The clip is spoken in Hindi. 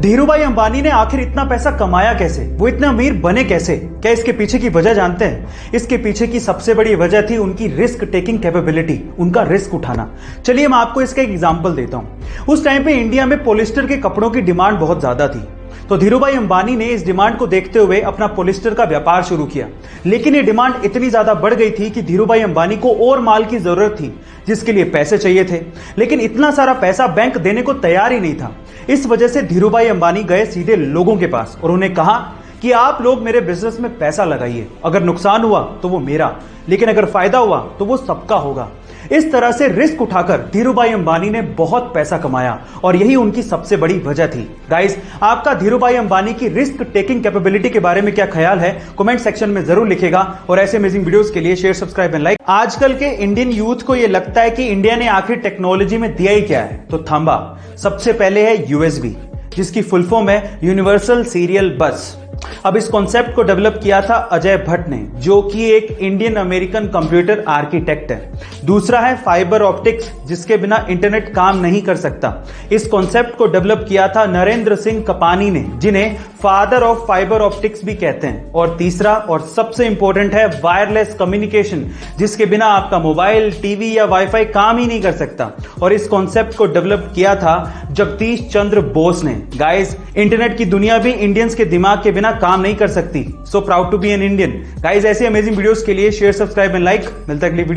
धीरूभाई अंबानी ने आखिर इतना पैसा कमाया कैसे, वो इतने अमीर बने कैसे? क्या इसके पीछे की वजह जानते हैं? इसके पीछे की सबसे बड़ी वजह थी उनकी रिस्क टेकिंग कैपेबिलिटी, उनका रिस्क उठाना। चलिए मैं आपको इसका एक एग्जांपल देता हूं। उस टाइम पे इंडिया में पॉलिस्टर के कपड़ों की डिमांड बहुत ज्यादा थी, तो धीरूभाई अंबानी ने इस डिमांड को देखते हुए अपना पॉलिस्टर का व्यापार शुरू किया। लेकिन ये डिमांड इतनी ज्यादा बढ़ गई थी कि धीरूभाई अंबानी को और माल की जरूरत थी, जिसके लिए पैसे चाहिए थे, लेकिन इतना सारा पैसा बैंक देने को तैयार ही नहीं था। इस वजह से धीरूभाई अंबानी गए सीधे लोगों के पास और उन्हें कहा कि आप लोग मेरे बिजनेस में पैसा लगाइए, अगर नुकसान हुआ तो वो मेरा, लेकिन अगर फायदा हुआ तो वो सबका होगा। इस तरह से रिस्क उठाकर धीरूभाई अंबानी ने बहुत पैसा कमाया और यही उनकी सबसे बड़ी वजह थी। गाइस, आपका धीरूभाई अंबानी की रिस्क टेकिंग कैपेबिलिटी के बारे में क्या ख्याल है? कमेंट सेक्शन में जरूर लिखेगा और ऐसे अमेजिंग वीडियोस के लिए शेयर, सब्सक्राइब एंड लाइक। आजकल के इंडियन यूथ को यह लगता है कि इंडिया ने आखिर टेक्नोलॉजी में दिया ही क्या है, तो थांबा। सबसे पहले है यूएसबी, जिसकी फुल फॉर्म है यूनिवर्सल सीरियल बस। अब इस कॉन्सेप्ट को डेवलप किया था अजय भट्ट ने, जो कि एक इंडियन अमेरिकन कंप्यूटर आर्किटेक्ट है। दूसरा है फाइबर ऑप्टिक्स, जिसके बिना इंटरनेट काम नहीं कर सकता। इस कॉन्सेप्ट को डेवलप किया था नरेंद्र सिंह कपानी ने, जिन्हें फादर ऑफ फाइबर ऑप्टिक्स भी कहते हैं। और तीसरा और सबसे इंपॉर्टेंट है वायरलेस कम्युनिकेशन, जिसके बिना आपका मोबाइल, टीवी या वाईफाई काम ही नहीं कर सकता। और इस कॉन्सेप्ट को डेवलप किया था जगदीश चंद्र बोस ने। गाइस, इंटरनेट की दुनिया भी इंडियंस के दिमाग के बिना काम नहीं कर सकती। So proud to be an Indian. Guys, ऐसे अमेजिंग वीडियोस के लिए शेयर, सब्सक्राइब एंड लाइक। मिलता है अगली वीडियो।